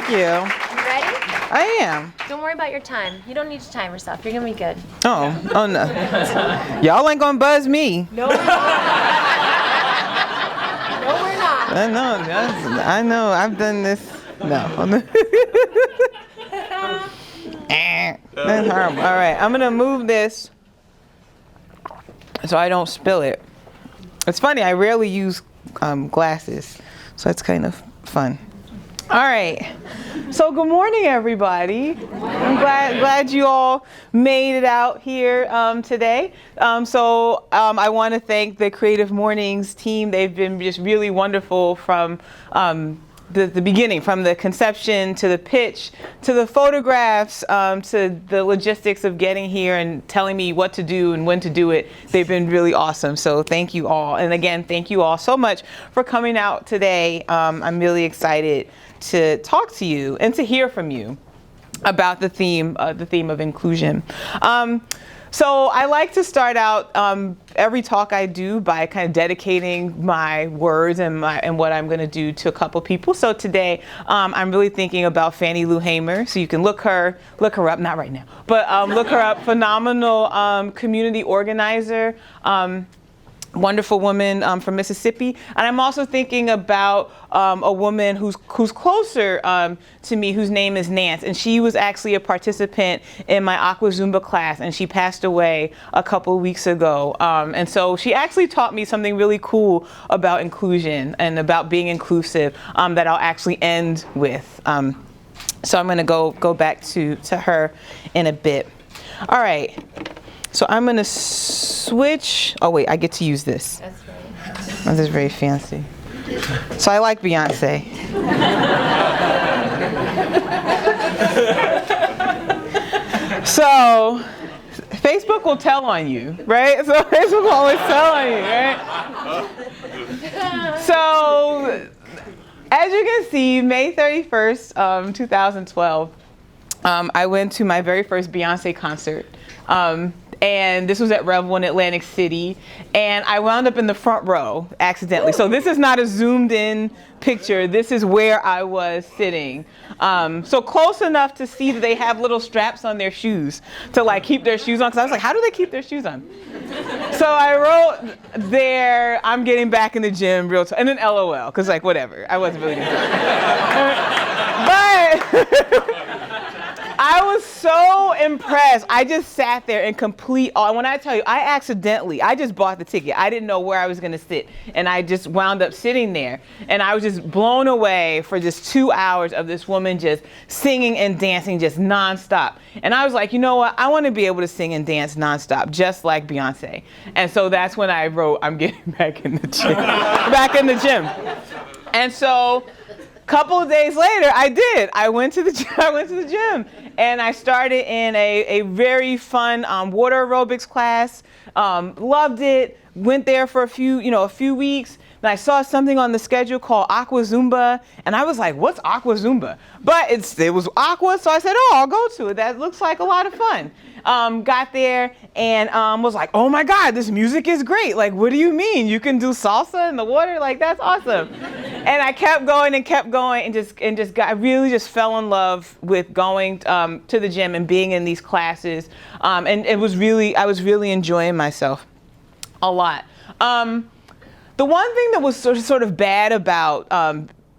you. You ready? I am. Don't worry about your time. You don't need to time yourself. You're gonna be good. Oh no. Y'all ain't gonna buzz me. No, we're not. No, we're not. I know. I've done this. No. That's horrible. All right, I'm gonna move this so I don't spill it. It's funny. I rarely use glasses, so it's kind of fun. All right. So good morning, everybody. I'm glad you all made it out here today. I want to thank the Creative Mornings team. They've been just really wonderful from the beginning, from the conception to the pitch, to the photographs, to the logistics of getting here and telling me what to do and when to do it. They've been really awesome. So thank you all. And again, thank you all so much for coming out today. I'm really excited to talk to you and to hear from you about the theme of inclusion. So I like to start out every talk I do by kind of dedicating my words and what I'm going to do to a couple people. So today I'm really thinking about Fannie Lou Hamer. So you can look her up, not right now, but look her up. Phenomenal community organizer. Wonderful woman from Mississippi. And I'm also thinking about a woman who's closer to me, whose name is Nance. And she was actually a participant in my Aqua Zumba class, and she passed away a couple of weeks ago. And so she actually taught me something really cool about inclusion and about being inclusive that I'll actually end with. So I'm going to go back to her in a bit. All right. So I'm going to switch. Oh, wait, I get to use this. That's right. Oh, this is very fancy. So I like Beyonce. So Facebook will tell on you, right? So Facebook will always tell on you, right? So as you can see, May 31st, 2012, I went to my very first Beyonce concert. And this was at Revel in Atlantic City, and I wound up in the front row accidentally. So this is not a zoomed in picture. This is where I was sitting. So close enough to see that they have little straps on their shoes to like keep their shoes on. Because I was like, how do they keep their shoes on? So I wrote there, I'm getting back in the gym real and then LOL, because like whatever. I wasn't really gonna But I was so impressed. I just sat there in complete awe. When I tell you, I just bought the ticket. I didn't know where I was going to sit. And I just wound up sitting there. And I was just blown away for just 2 hours of this woman just singing and dancing just nonstop. And I was like, you know what? I want to be able to sing and dance nonstop, just like Beyonce. And so that's when I wrote, I'm getting back in the gym. And so couple of days later, I did. I went to the gym, and I started in a very fun water aerobics class. Loved it. Went there for a few weeks. And I saw something on the schedule called Aqua Zumba, and I was like, "What's Aqua Zumba?" But it was Aqua, so I said, "Oh, I'll go to it. That looks like a lot of fun." Got there and was like, "Oh my God, this music is great! Like, what do you mean? You can do salsa in the water? Like, that's awesome!" And I kept going, and I really just fell in love with going to the gym and being in these classes, and I was really enjoying myself a lot. The one thing that was sort of bad about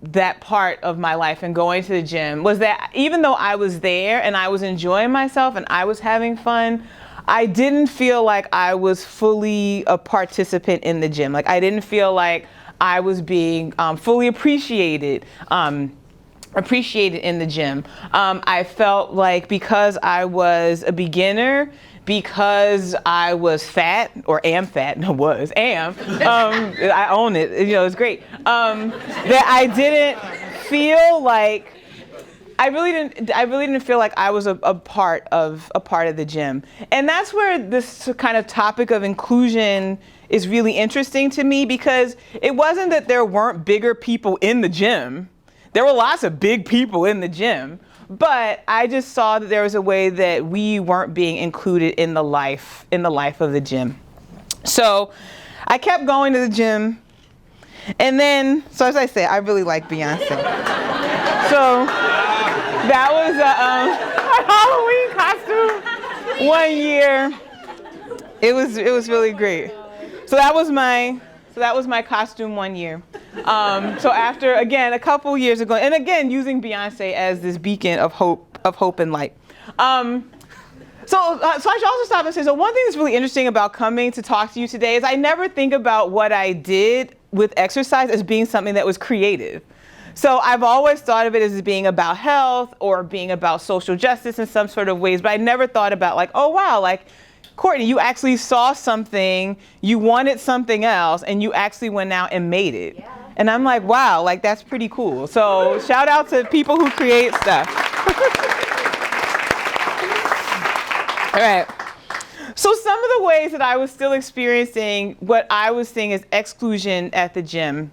that part of my life and going to the gym was that even though I was there and I was enjoying myself and I was having fun, I didn't feel like I was fully a participant in the gym. Like I didn't feel like I was being fully appreciated in the gym. I felt like because I was a beginner, because I was fat, or am fat, no was, am, I own it, it's great, that I didn't feel like, I really didn't feel like I was a part of the gym. And that's where this kind of topic of inclusion is really interesting to me, because it wasn't that there weren't bigger people in the gym. There were lots of big people in the gym. But I just saw that there was a way that we weren't being included in the life of the gym. So I kept going to the gym. And then, so as I said, I really like Beyonce. So That was my Halloween costume 1 year. It was really great. So that was my costume 1 year. So after, again, a couple years ago, and again using Beyonce as this beacon of hope and light. So I should also stop and say, so one thing that's really interesting about coming to talk to you today is I never think about what I did with exercise as being something that was creative. So I've always thought of it as being about health or being about social justice in some sort of ways, but I never thought about like, oh wow, like Courtney, you actually saw something, you wanted something else, and you actually went out and made it. Yeah. And I'm like, wow, like that's pretty cool. So shout out to people who create stuff. All right. So some of the ways that I was still experiencing what I was seeing as exclusion at the gym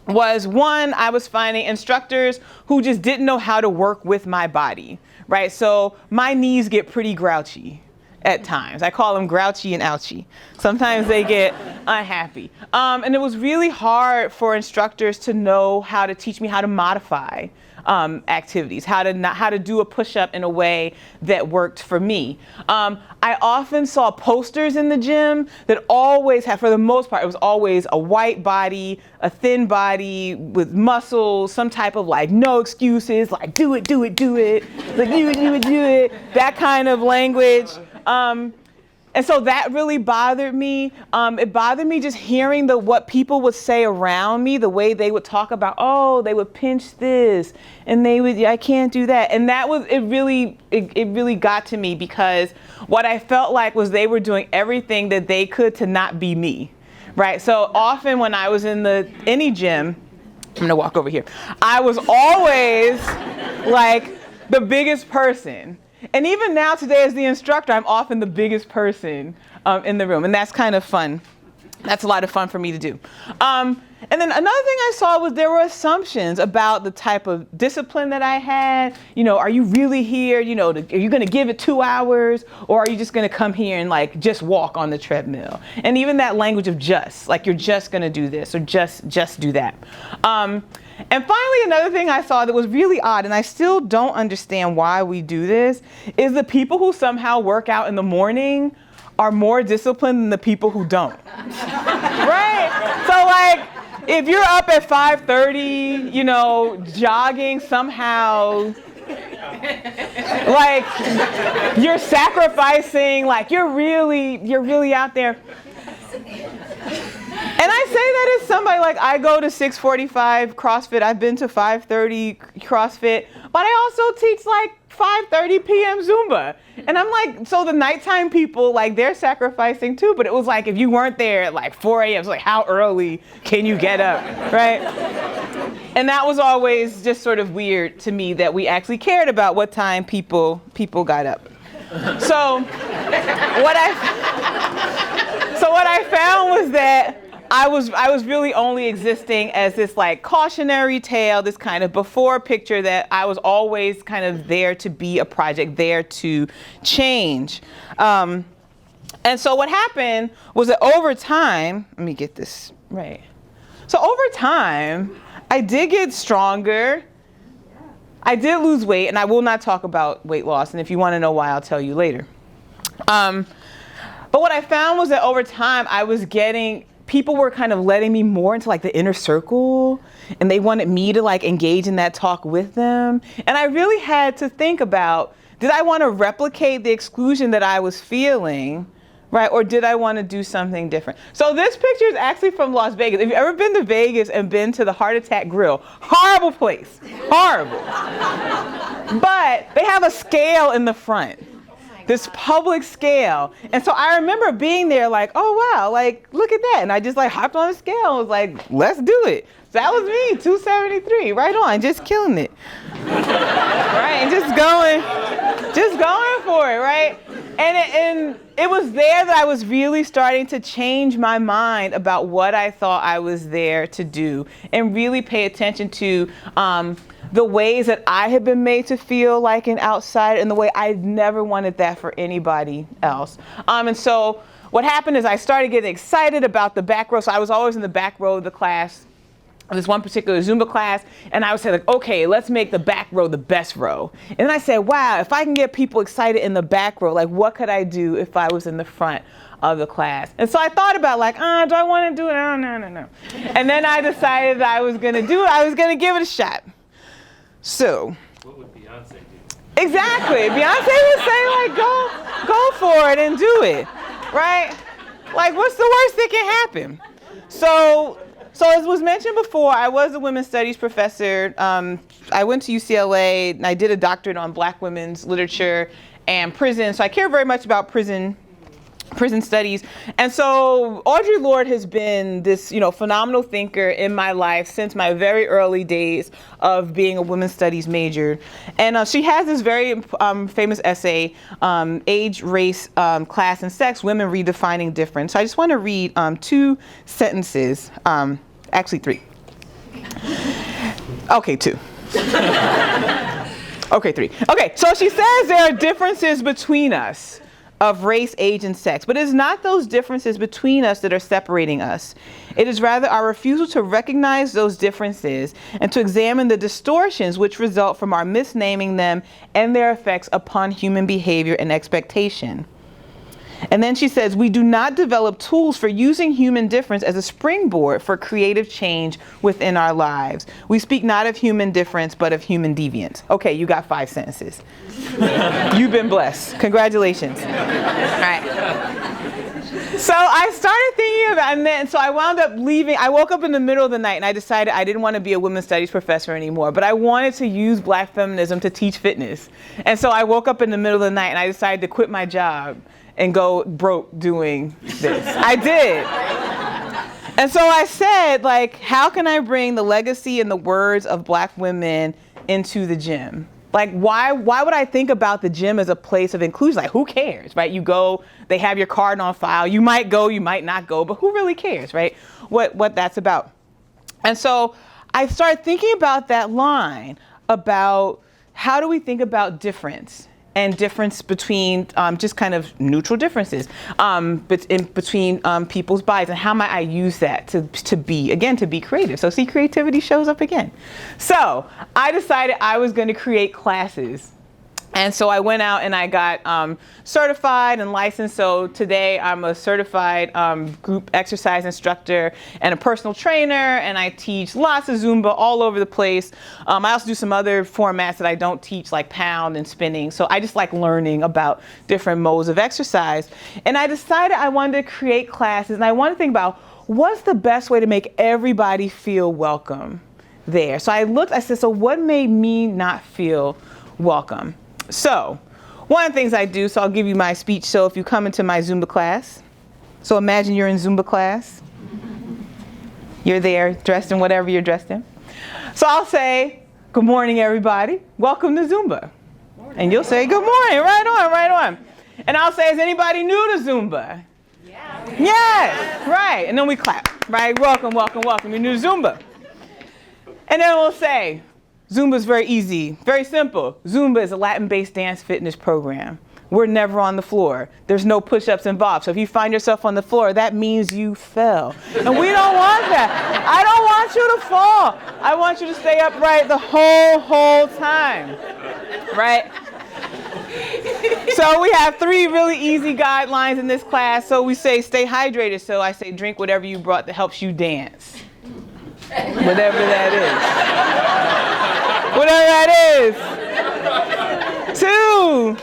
was, one, I was finding instructors who just didn't know how to work with my body, right? So my knees get pretty grouchy at times. I call them grouchy and ouchy. Sometimes they get unhappy. And it was really hard for instructors to know how to teach me how to modify activities, how to do a push-up in a way that worked for me. I often saw posters in the gym that always had, for the most part, it was always a white body, a thin body with muscles, some type of like no excuses, like do it, do it, do it, like do it, do it, do it, that kind of language. And so that really bothered me. It bothered me just hearing what people would say around me, the way they would talk about, oh, they would pinch this, and they would, I can't do that. And that was, it really got to me, because what I felt like was they were doing everything that they could to not be me, right? So often when I was in any gym, I'm gonna walk over here, I was always like the biggest person. And even now today as the instructor, I'm often the biggest person in the room. And that's kind of fun. That's a lot of fun for me to do. And then another thing I saw was there were assumptions about the type of discipline that I had. You know, are you really here? You know, are you going to give it 2 hours? Or are you just going to come here and like just walk on the treadmill? And even that language of just, like you're just going to do this or just do that. And finally, another thing I saw that was really odd, and I still don't understand why we do this, is the people who somehow work out in the morning are more disciplined than the people who don't. Right? So like, if you're up at 5:30, you know, jogging somehow, like you're sacrificing, like you're really out there. And I say that as somebody, like I go to 6:45 CrossFit, I've been to 5:30 CrossFit, but I also teach like 5:30 p.m. Zumba. And I'm like, so the nighttime people, like they're sacrificing too, but it was like if you weren't there at like 4 a.m., it's like how early can you get up, right? And that was always just sort of weird to me that we actually cared about what time people got up. So what I found was that I was really only existing as this like cautionary tale, this kind of before picture that I was always kind of there to be a project, there to change. And so what happened was that over time, let me get this right. So over time, I did get stronger. I did lose weight, and I will not talk about weight loss. And if you want to know why, I'll tell you later. But what I found was that over time, people were kind of letting me more into like the inner circle, and they wanted me to like engage in that talk with them. And I really had to think about, did I want to replicate the exclusion that I was feeling, right? Or did I want to do something different? So this picture is actually from Las Vegas. If you've ever been to Vegas and been to the Heart Attack Grill, horrible place, horrible. But they have a scale in the front. This public scale. And so I remember being there like, oh wow, like look at that. And I just like hopped on the scale and was like, let's do it. So that was me, 273, right on, just killing it. Right, and just going for it, right? And it was there that I was really starting to change my mind about what I thought I was there to do, and really pay attention to the ways that I had been made to feel like an outsider, and the way I never wanted that for anybody else. And so what happened is I started getting excited about the back row. So I was always in the back row of the class. this one particular Zumba class, and I would say like, okay, let's make the back row the best row. And then I said, wow, if I can get people excited in the back row, like what could I do if I was in the front of the class? And so I thought about like, do I want to do it? Oh, no. And then I decided that I was going to do it. I was going to give it a shot. So. What would Beyonce do? Exactly. Beyonce would say like, go for it and do it, right? Like, what's the worst that can happen? So as was mentioned before, I was a women's studies professor. I went to UCLA and I did a doctorate on Black women's literature and prison. So I care very much about prison studies. And so Audre Lorde has been this, phenomenal thinker in my life since my very early days of being a women's studies major. And she has this very famous essay, Age, Race, Class, and Sex, Women Redefining Difference. So I just want to read 2 sentences, actually 3. Okay, 2. Okay, 3. Okay, so she says there are differences between us of race, age, and sex, but it's not those differences between us that are separating us. It is rather our refusal to recognize those differences and to examine the distortions which result from our misnaming them and their effects upon human behavior and expectation. And then she says, we do not develop tools for using human difference as a springboard for creative change within our lives. We speak not of human difference, but of human deviance. Okay, you got 5 sentences. You've been blessed. Congratulations. All right. So I started thinking about, and then so I wound up leaving. I woke up in the middle of the night and I decided I didn't want to be a women's studies professor anymore, but I wanted to use Black feminism to teach fitness. And so I woke up in the middle of the night and I decided to quit my job and go broke doing this. I did. And so I said, like, how can I bring the legacy and the words of Black women into the gym? Like, why would I think about the gym as a place of inclusion? Like, who cares, right? You go, they have your card on file. You might go, you might not go, but who really cares, right? What that's about. And so I started thinking about that line about how do we think about difference? And difference between just kind of neutral differences between people's bodies, and how might I use that to be creative. So see, creativity shows up again. So I decided I was going to create classes. And so I went out and I got certified and licensed. So today I'm a certified group exercise instructor and a personal trainer, and I teach lots of Zumba all over the place. I also do some other formats that I don't teach, like pound and spinning. So I just like learning about different modes of exercise. And I decided I wanted to create classes, and I wanted to think about what's the best way to make everybody feel welcome there. So I said, so what made me not feel welcome? So one of the things I do, so I'll give you my speech. So if you come into my Zumba class, so imagine you're in Zumba class. You're there dressed in whatever you're dressed in. So I'll say, good morning, everybody. Welcome to Zumba. Morning. And you'll say, good morning, right on. And I'll say, is anybody new to Zumba? Yeah. Yes, right. And then we clap, right? Welcome. You're new to Zumba. And then we'll say, Zumba is very easy, very simple. Zumba is a Latin-based dance fitness program. We're never on the floor. There's no push-ups involved. So if you find yourself on the floor, that means you fell. And we don't want that. I don't want you to fall. I want you to stay upright the whole time, right? So we have 3 really easy guidelines in this class. So we say stay hydrated. So I say drink whatever you brought that helps you dance. Whatever that is. 2,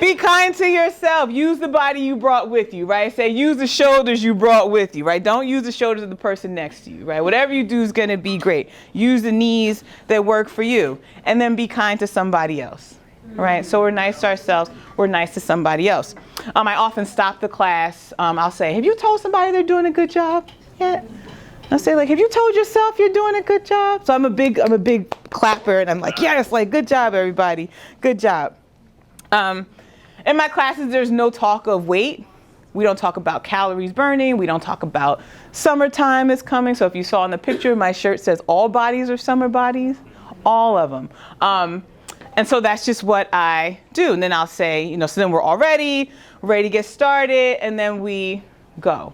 be kind to yourself. Use the body you brought with you, right? Say use the shoulders you brought with you, right? Don't use the shoulders of the person next to you, right? Whatever you do is going to be great. Use the knees that work for you. And then be kind to somebody else, right? So we're nice to ourselves. We're nice to somebody else. I often stop the class. I'll say, have you told somebody they're doing a good job yet? I'll say, like, have you told yourself you're doing a good job? So I'm a big clapper, and I'm like, yes, like, good job, everybody. Good job. In my classes, there's no talk of weight. We don't talk about calories burning. We don't talk about summertime is coming. So if you saw in the picture, my shirt says all bodies are summer bodies, all of them. And so that's just what I do. And then I'll say, so then we're all ready to get started, and then we go.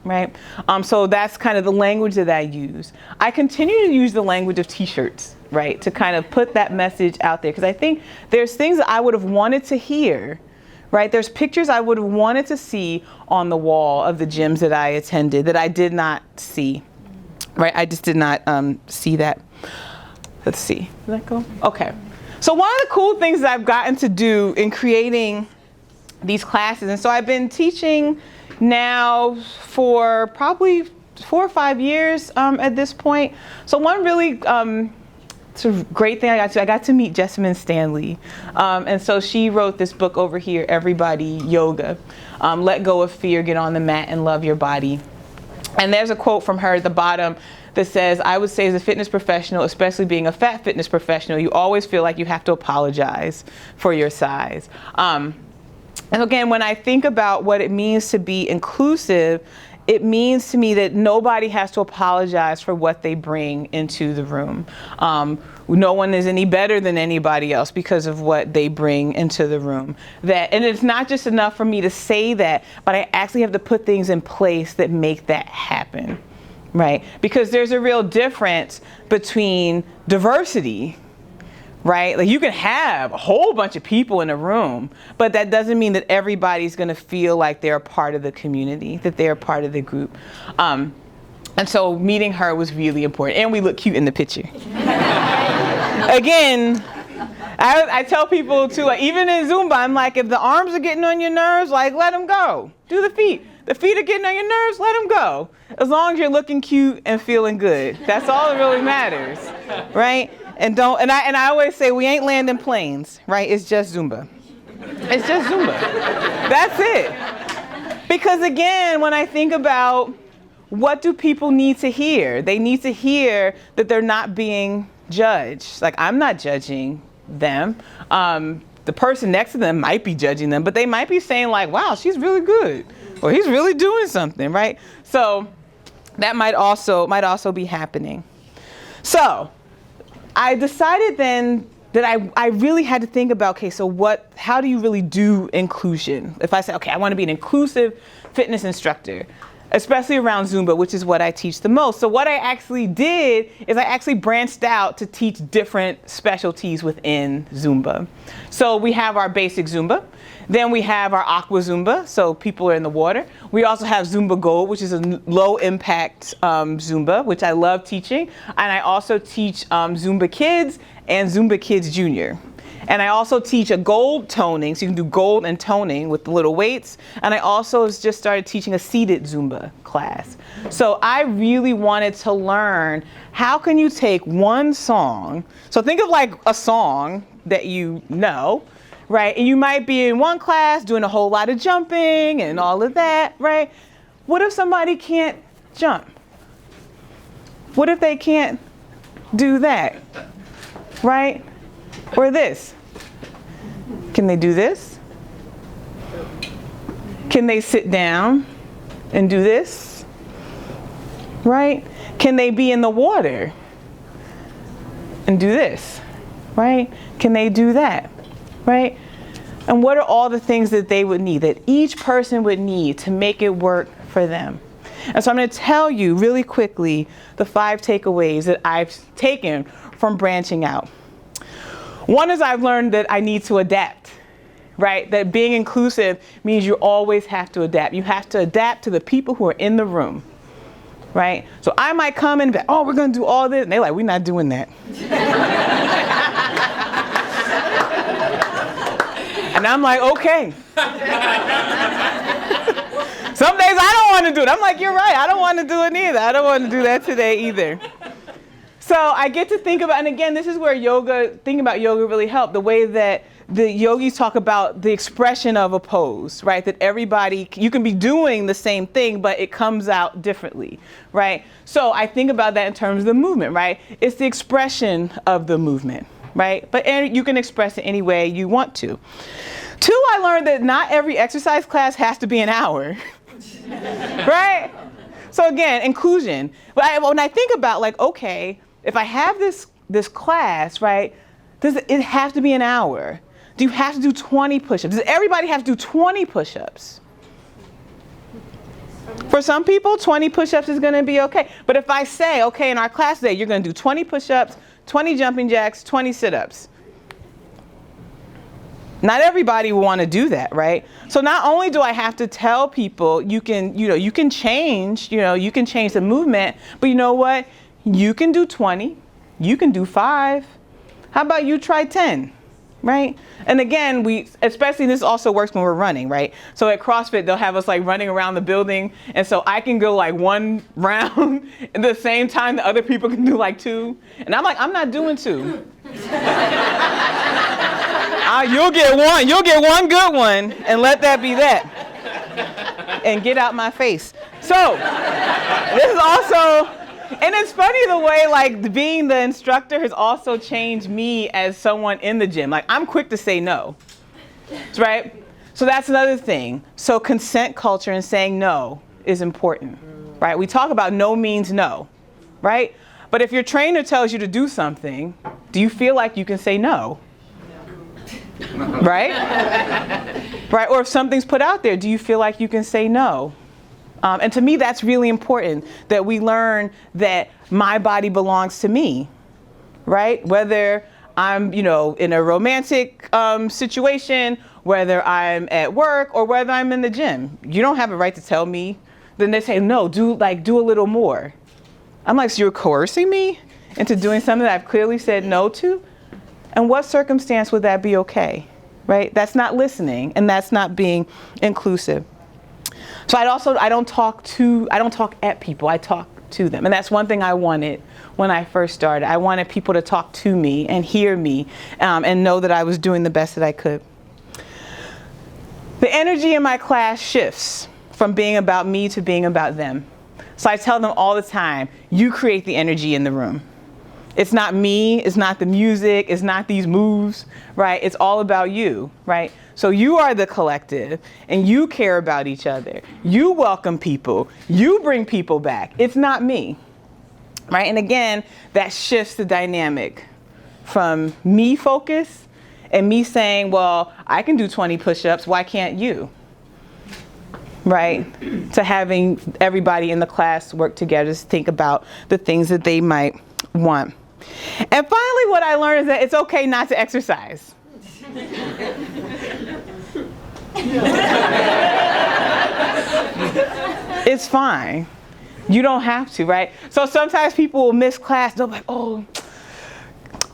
right? So that's kind of the language that I use. I continue to use the language of t-shirts, right? To kind of put that message out there, because I think there's things that I would have wanted to hear, right? There's pictures I would have wanted to see on the wall of the gyms that I attended that I did not see, right? I just did not see that. Let's see, did that go? Okay. So one of the cool things that I've gotten to do in creating these classes, and so I've been teaching now for probably 4 or 5 years at this point. So one really sort of great thing I got to meet Jessamine Stanley. And so she wrote this book over here, Everybody Yoga. Let go of fear, get on the mat and love your body. And there's a quote from her at the bottom that says, I would say as a fitness professional, especially being a fat fitness professional, you always feel like you have to apologize for your size. And again, when I think about what it means to be inclusive, it means to me that nobody has to apologize for what they bring into the room. No one is any better than anybody else because of what they bring into the room. And it's not just enough for me to say that, but I actually have to put things in place that make that happen, right? Because there's a real difference between diversity, right? Like you can have a whole bunch of people in a room, but that doesn't mean that everybody's going to feel like they're a part of the community, that they're a part of the group. And so meeting her was really important, and we look cute in the picture. Again, I tell people too, like, even in Zumba, I'm like, if the arms are getting on your nerves, like, let them go. Do the feet. The feet are getting on your nerves, let them go. As long as you're looking cute and feeling good. That's all that really matters, right? And I always say, we ain't landing planes, right? It's just Zumba. It's just Zumba. That's it. Because again, when I think about what do people need to hear? They need to hear that they're not being judged. Like, I'm not judging them. The person next to them might be judging them, but they might be saying like, wow, she's really good. Or he's really doing something, right? So that might also be happening. So I decided then that I really had to think about, okay, so how do you really do inclusion? If I say, okay, I want to be an inclusive fitness instructor, especially around Zumba, which is what I teach the most. So what I actually did is I actually branched out to teach different specialties within Zumba. So we have our basic Zumba. Then we have our aqua Zumba, so people are in the water. We also have Zumba Gold, which is a low impact Zumba, which I love teaching. And I also teach Zumba Kids and Zumba Kids Junior. And I also teach a gold toning, so you can do gold and toning with the little weights. And I also just started teaching a seated Zumba class. So I really wanted to learn, how can you take one song, so think of like a song that you know, right? And you might be in one class doing a whole lot of jumping and all of that, right? What if somebody can't jump? What if they can't do that, right? Or this? Can they do this? Can they sit down and do this? Right? Can they be in the water and do this? Right? Can they do that? Right? And what are all the things that they would need, that each person would need to make it work for them? And so I'm going to tell you really quickly the 5 takeaways that I've taken from branching out. One is I've learned that I need to adapt, right? That being inclusive means you always have to adapt. You have to adapt to the people who are in the room, right? So I might come in and be, oh, we're going to do all this. And they're like, we're not doing that. And I'm like, okay. Some days I don't want to do it. I'm like, you're right. I don't want to do it either. I don't want to do that today either. So I get to think about, and again, this is where thinking about yoga really helped, the way that the yogis talk about the expression of a pose, right? That everybody, you can be doing the same thing, but it comes out differently, right? So I think about that in terms of the movement, right? It's the expression of the movement, right? But you can express it any way you want to. 2, I learned that not every exercise class has to be an hour, right? So again, inclusion. But when I think about like, okay, if I have this class, right, does it have to be an hour? Do you have to do 20 push-ups? Does everybody have to do 20 push-ups? For some people, 20 push-ups is going to be okay. But if I say, okay, in our class today, you're going to do 20 push-ups, 20 jumping jacks, 20 sit-ups. Not everybody will want to do that, right? So not only do I have to tell people you can change, you can change the movement, but you know what? You can do 20, you can do 5. How about you try 10, right? And again, especially this also works when we're running, right? So at CrossFit, they'll have us like running around the building. And so I can go like 1 round at the same time that other people can do like 2. And I'm like, I'm not doing 2. You'll get one good one, and let that be that. And get out my face. So, this is also, and it's funny the way like being the instructor has also changed me as someone in the gym. Like I'm quick to say no, right? So that's another thing. So consent culture and saying no is important, right? We talk about no means no, right? But if your trainer tells you to do something, do you feel like you can say no? Right? Right? Or if something's put out there, do you feel like you can say no? And to me, that's really important, that we learn that my body belongs to me, right? Whether I'm, in a romantic situation, whether I'm at work, or whether I'm in the gym. You don't have a right to tell me. Then they say, no, do a little more. I'm like, so you're coercing me into doing something that I've clearly said no to? And what circumstance would that be okay, right? That's not listening, and that's not being inclusive. So I don't talk at people, I talk to them. And that's one thing I wanted when I first started. I wanted people to talk to me and hear me and know that I was doing the best that I could. The energy in my class shifts from being about me to being about them. So I tell them all the time, you create the energy in the room. It's not me, it's not the music, it's not these moves, right? It's all about you, right? So you are the collective, and you care about each other. You welcome people. You bring people back. It's not me, right? And again, that shifts the dynamic from me focus and me saying, well, I can do 20 push-ups, why can't you? Right? To having everybody in the class work together to think about the things that they might want. And finally, what I learned is that it's okay not to exercise. It's fine. You don't have to, right? So sometimes people will miss class. They'll be like, oh,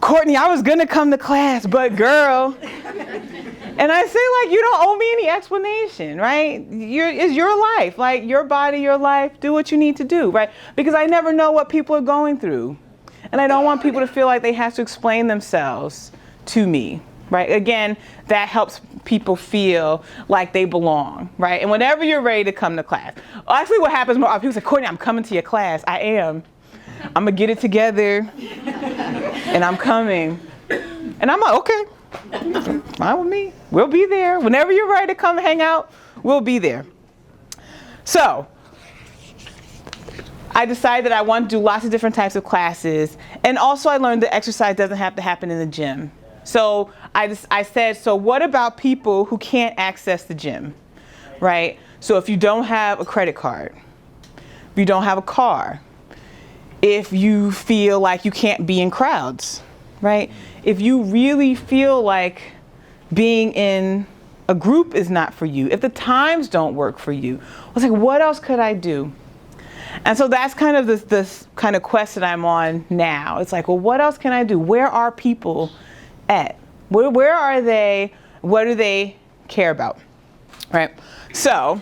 Courtney, I was going to come to class, but girl. And I say, like, you don't owe me any explanation, right? It's your life, like your body, your life. Do what you need to do, right? Because I never know what people are going through. And I don't want people to feel like they have to explain themselves to me, right? Again, that helps people feel like they belong, right? And whenever you're ready to come to class, actually what happens more often, people say, Courtney, I'm coming to your class. I am. I'm going to get it together, and I'm coming. And I'm like, okay, fine with me. We'll be there. Whenever you're ready to come hang out, we'll be there. So I decided that I want to do lots of different types of classes. And also I learned that exercise doesn't have to happen in the gym. So I said, so what about people who can't access the gym, right? So if you don't have a credit card, if you don't have a car, if you feel like you can't be in crowds, right? If you really feel like being in a group is not for you, if the times don't work for you, I was like, what else could I do? And so that's kind of this kind of quest that I'm on now. It's like, well, what else can I do? Where are people at? Where are they? What do they care about? Right? So,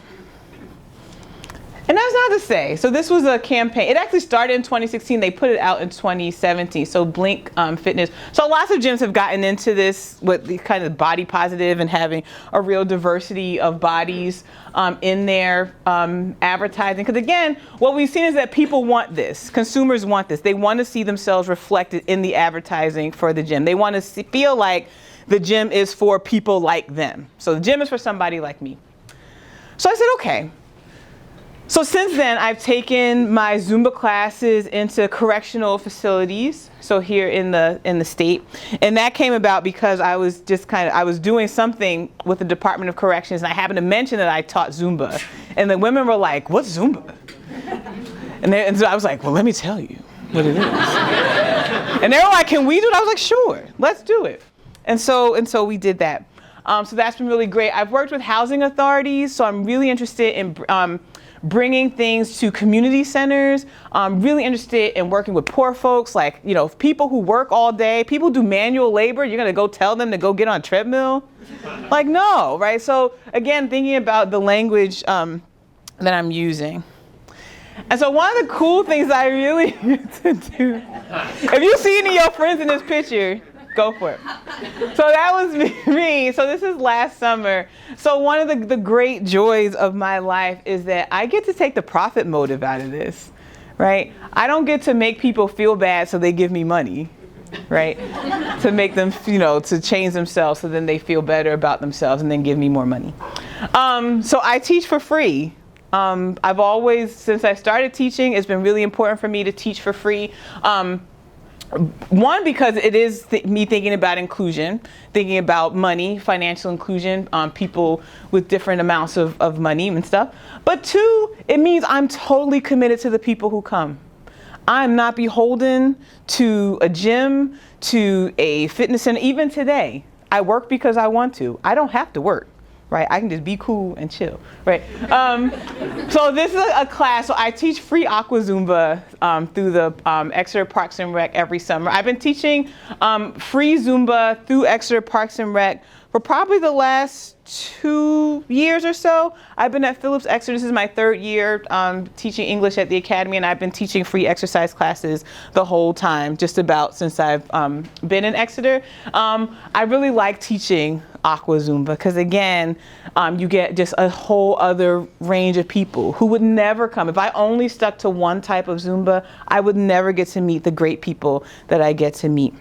and that's not to say, so this was a campaign. It actually started in 2016. They put it out in 2017. So Blink Fitness. So lots of gyms have gotten into this with the kind of body positive and having a real diversity of bodies in their advertising. Because again, what we've seen is that people want this. Consumers want this. They want to see themselves reflected in the advertising for the gym. They want to feel like the gym is for people like them. So the gym is for somebody like me. So I said, okay. So since then, I've taken my Zumba classes into correctional facilities. So here in the state, and that came about because I was just I was doing something with the Department of Corrections, and I happened to mention that I taught Zumba, and the women were like, "What's Zumba?" And so I was like, "Well, let me tell you what it is." And they were like, "Can we do it?" I was like, "Sure, let's do it." And so we did that. So that's been really great. I've worked with housing authorities, so I'm really interested in bringing things to community centers. I'm really interested in working with poor folks, like, people who work all day, people who do manual labor. You're gonna go tell them to go get on a treadmill? Like, no, right? So again, thinking about the language that I'm using. And so one of the cool things I really get to do, if you see any of your friends in this picture, go for it. So that was me. So this is last summer. So one of the great joys of my life is that I get to take the profit motive out of this, right? I don't get to make people feel bad so they give me money, right? To make them, to change themselves so then they feel better about themselves and then give me more money. So I teach for free. I've always, since I started teaching, it's been really important for me to teach for free. One, because it is me thinking about inclusion, thinking about money, financial inclusion, people with different amounts of money and stuff. But two, it means I'm totally committed to the people who come. I'm not beholden to a gym, to a fitness center. Even today, I work because I want to. I don't have to work. Right? I can just be cool and chill, right? So this is a class. So I teach free Aqua Zumba through the Exeter Parks and Rec every summer. I've been teaching free Zumba through Exeter Parks and Rec for probably the last 2 years or so. I've been at Phillips Exeter. This is my 3rd year teaching English at the Academy, and I've been teaching free exercise classes the whole time, just about since I've been in Exeter. I really like teaching Aqua Zumba because, again, you get just a whole other range of people who would never come. If I only stuck to one type of Zumba, I would never get to meet the great people that I get to meet.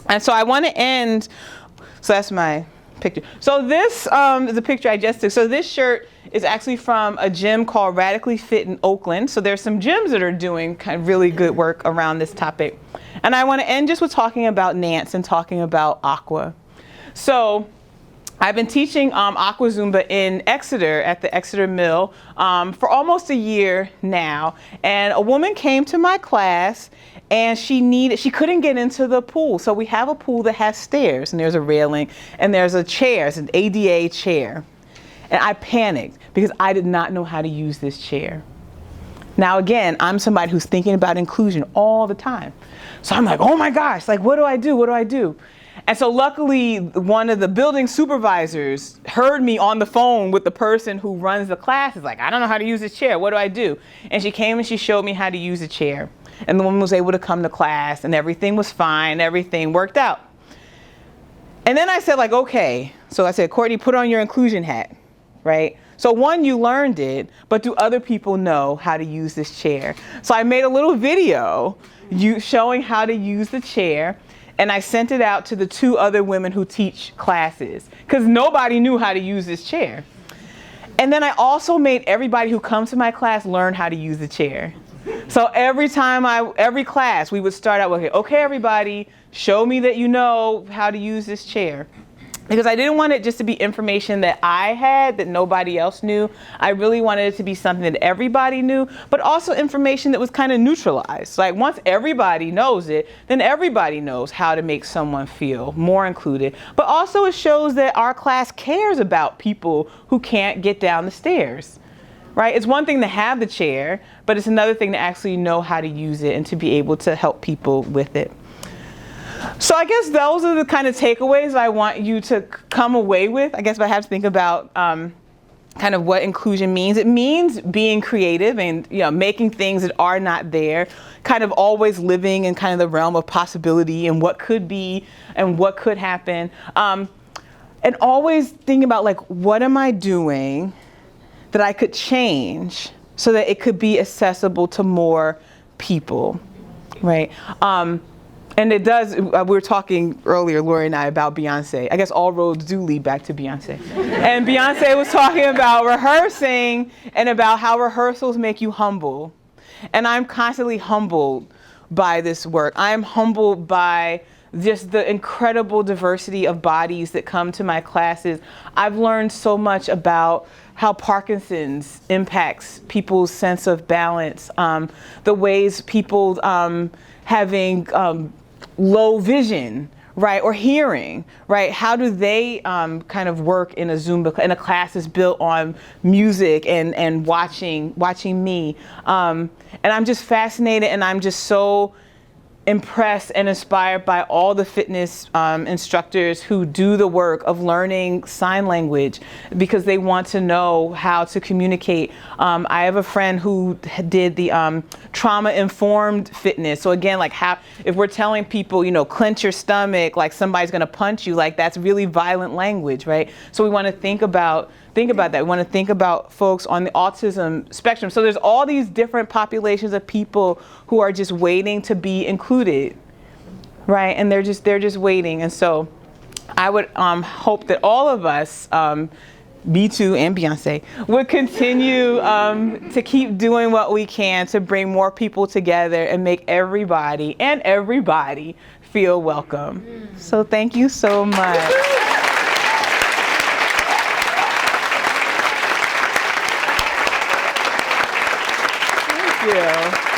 And so I want to end, so that's my picture. So this is a picture I just took. So this shirt is actually from a gym called Radically Fit in Oakland. So there's some gyms that are doing kind of really good work around this topic. And I want to end just with talking about Nance and talking about Aqua. So I've been teaching Aqua Zumba in Exeter at the Exeter Mill for almost a year now. And a woman came to my class and she couldn't get into the pool. So we have a pool that has stairs, and there's a railing, and there's a chair, it's an ADA chair. And I panicked because I did not know how to use this chair. Now again, I'm somebody who's thinking about inclusion all the time. So I'm like, oh my gosh, like what do I do? What do I do? And so luckily, one of the building supervisors heard me on the phone with the person who runs the class. Is like, I don't know how to use this chair. What do I do? And she came and she showed me how to use the chair. And the woman was able to come to class, and everything was fine. Everything worked out. And then I said, like, okay. So I said, Courtney, put on your inclusion hat, right? So one, you learned it, but do other people know how to use this chair? So I made a little video showing how to use the chair. And I sent it out to the 2 other women who teach classes because nobody knew how to use this chair. And then I also made everybody who comes to my class learn how to use the chair. So every class, we would start out with, okay, everybody, show me that you know how to use this chair. Because I didn't want it just to be information that I had that nobody else knew. I really wanted it to be something that everybody knew, but also information that was kind of neutralized. Like once everybody knows it, then everybody knows how to make someone feel more included. But also it shows that our class cares about people who can't get down the stairs, right? It's one thing to have the chair, but it's another thing to actually know how to use it and to be able to help people with it. So I guess those are the kind of takeaways I want you to come away with. I guess if I have to think about kind of what inclusion means. It means being creative and making things that are not there, kind of always living in kind of the realm of possibility and what could be and what could happen. And always thinking about like, what am I doing that I could change so that it could be accessible to more people, right? And it does, we were talking earlier, Lori and I, about Beyonce. I guess all roads do lead back to Beyonce. And Beyonce was talking about rehearsing and about how rehearsals make you humble. And I'm constantly humbled by this work. I'm humbled by just the incredible diversity of bodies that come to my classes. I've learned so much about how Parkinson's impacts people's sense of balance, the ways people having low vision, right, or hearing, right? How do they kind of work in a Zumba, in a class that's built on music and watching me? And I'm just fascinated, and I'm just so impressed and inspired by all the fitness instructors who do the work of learning sign language because they want to know how to communicate. I have a friend who did the trauma-informed fitness. So again, like how, if we're telling people, you know, clench your stomach, like somebody's gonna punch you, like that's really violent language, right? So we wanna think about that. We want to think about folks on the autism spectrum. So there's all these different populations of people who are just waiting to be included, right? And they're just waiting. And so I would hope that all of us, B2 and Beyonce, would continue to keep doing what we can to bring more people together and make everybody feel welcome. So thank you so much. Thank you.